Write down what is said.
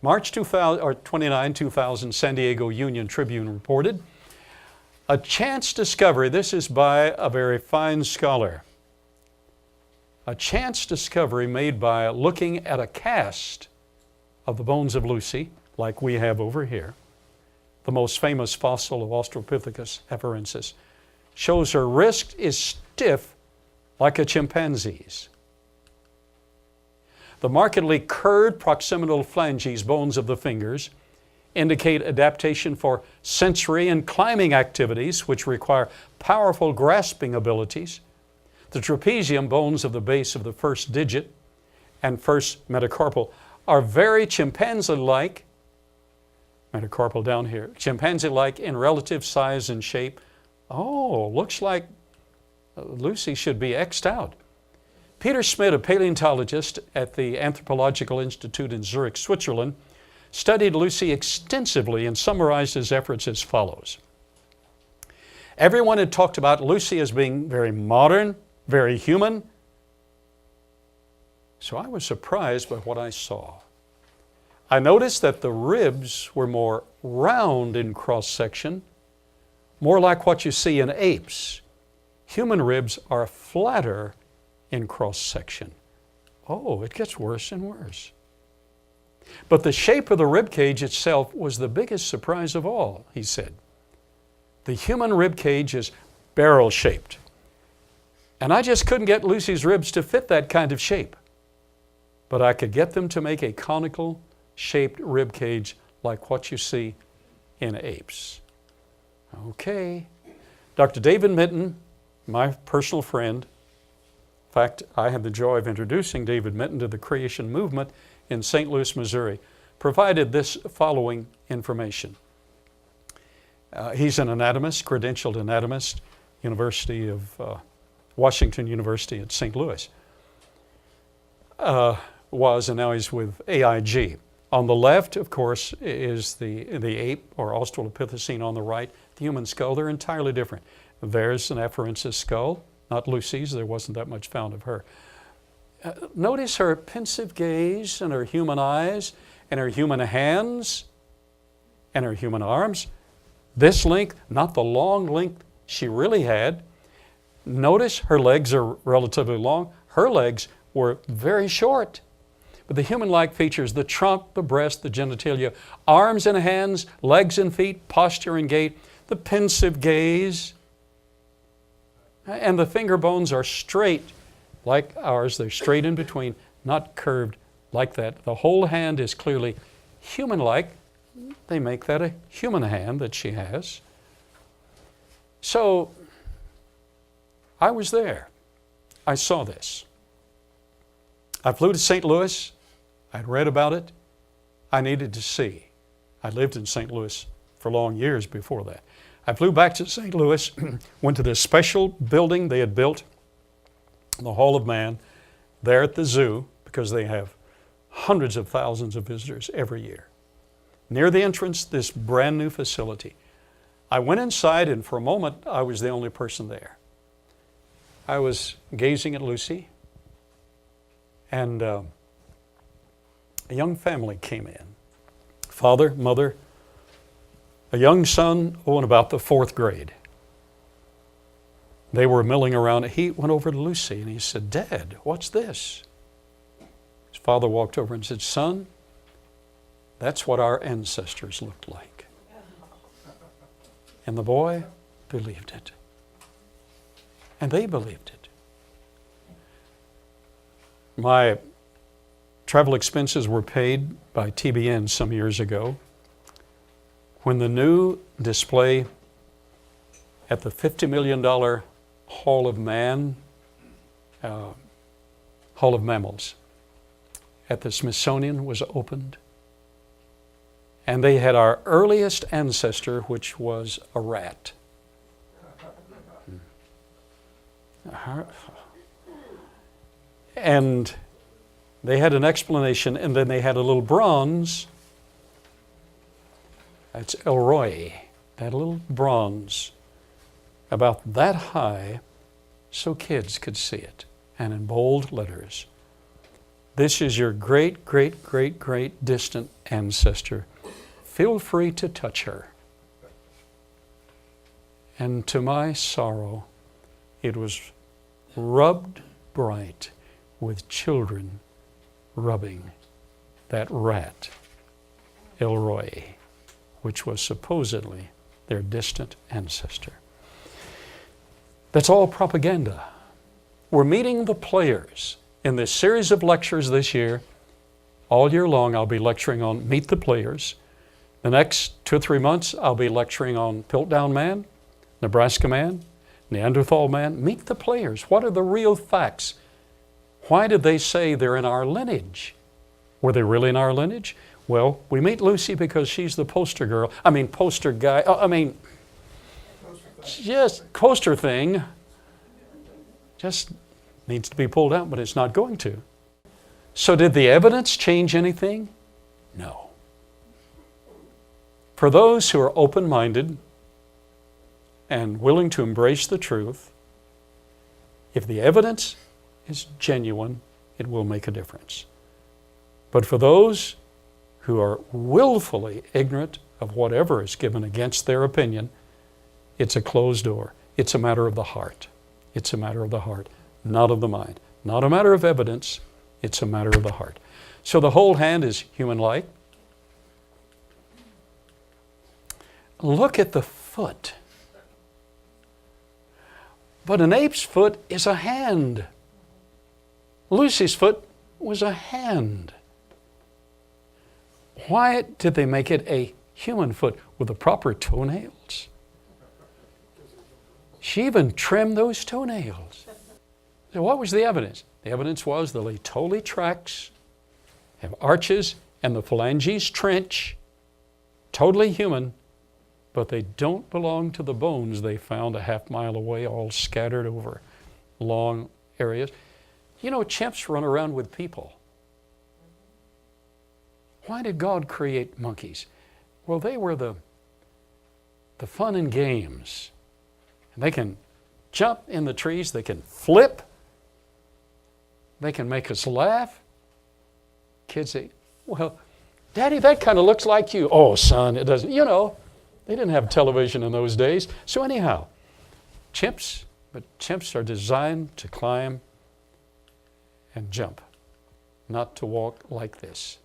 March 29, 2000, San Diego Union Tribune reported, a chance discovery, this is by a very fine scholar, a chance discovery made by looking at a cast of the bones of Lucy, like we have over here, the most famous fossil of Australopithecus afarensis, shows her wrist is stiff like a chimpanzee's. The markedly curved proximal phalanges, bones of the fingers, indicate adaptation for sensory and climbing activities which require powerful grasping abilities. The trapezium, bones of the base of the first digit and first metacarpal, are very chimpanzee-like, metacarpal down here, chimpanzee-like in relative size and shape. Oh, looks like Lucy should be X'd out. Peter Schmidt, a paleontologist at the Anthropological Institute in Zurich, Switzerland, studied Lucy extensively and summarized his efforts as follows. Everyone had talked about Lucy as being very modern, very human. So I was surprised by what I saw. I noticed that the ribs were more round in cross-section, more like what you see in apes. Human ribs are flatter in cross-section. Oh, it gets worse and worse. But the shape of the rib cage itself was the biggest surprise of all, he said. The human rib cage is barrel-shaped. And I just couldn't get Lucy's ribs to fit that kind of shape. But I could get them to make a conical-shaped rib cage like what you see in apes. Okay. Dr. David Minton, my personal friend, in fact, I had the joy of introducing David Minton to the creation movement in St. Louis, Missouri, provided this following information. He's an anatomist, credentialed anatomist, University of Washington University at St. Louis. And now he's with AIG. On the left, of course, is the ape or Australopithecine. On the right, the human skull. They're entirely different. There's an afarensis skull, not Lucy's. There wasn't that much found of her. Notice her pensive gaze and her human eyes and her human hands and her human arms. This length, not the long length she really had. Notice her legs are relatively long. Her legs were very short. But the human-like features, the trunk, the breast, the genitalia, arms and hands, legs and feet, posture and gait, the pensive gaze, and the finger bones are straight like ours. They're straight in between, not curved like that. The whole hand is clearly human-like. They make that a human hand that she has. So I was there. I saw this. I flew to St. Louis. I'd read about it. I needed to see. I lived in St. Louis for long years before that. I flew back to St. Louis, went to this special building they had built, the Hall of Man, there at the zoo, because they have hundreds of thousands of visitors every year. Near the entrance, this brand new facility. I went inside, and for a moment, I was the only person there. I was gazing at Lucy, and a young family came in. Father, mother, a young son, in about the 4th grade. They were milling around. He went over to Lucy and he said, "Dad, what's this?" His father walked over and said, "Son, that's what our ancestors looked like." And the boy believed it. And they believed it. My travel expenses were paid by TBN some years ago when the new display at the $50 million Hall of Man, Hall of Mammals at the Smithsonian was opened. And they had our earliest ancestor, which was a rat. And they had an explanation, and then they had a little bronze. That's Elroy, that little bronze, about that high, so kids could see it, and in bold letters. This is your great, great, great, great distant ancestor. Feel free to touch her. And to my sorrow, it was rubbed bright with children rubbing that rat, Elroy, which was supposedly their distant ancestor. That's all propaganda. We're meeting the players. In this series of lectures this year, all year long, I'll be lecturing on Meet the Players. The next 2 or 3 months, I'll be lecturing on Piltdown Man, Nebraska Man, Neanderthal Man. Meet the players. What are the real facts? Why did they say they're in our lineage? Were they really in our lineage? Well, we meet Lucy because she's the poster girl. Poster guy. Just poster thing. Just needs to be pulled out, but it's not going to. So did the evidence change anything? No. For those who are open-minded and willing to embrace the truth, if the evidence is genuine, it will make a difference. But for those who are willfully ignorant of whatever is given against their opinion, it's a closed door. It's a matter of the heart. It's a matter of the heart, not of the mind. Not a matter of evidence, it's a matter of the heart. So the whole hand is human-like. Look at the foot. But an ape's foot is a hand. Lucy's foot was a hand. Why did they make it a human foot with the proper toenails? She even trimmed those toenails. So what was the evidence? The evidence was the Laetoli tracts have arches and the phalanges trench, totally human, but they don't belong to the bones they found a half mile away, all scattered over long areas. You know, chimps run around with people. Why did God create monkeys? Well, they were the fun and games. And they can jump in the trees, they can flip, they can make us laugh. Kids say, well, Daddy, that kind of looks like you. Oh, son, it doesn't. You know, they didn't have television in those days. So anyhow, chimps are designed to climb and jump, not to walk like this.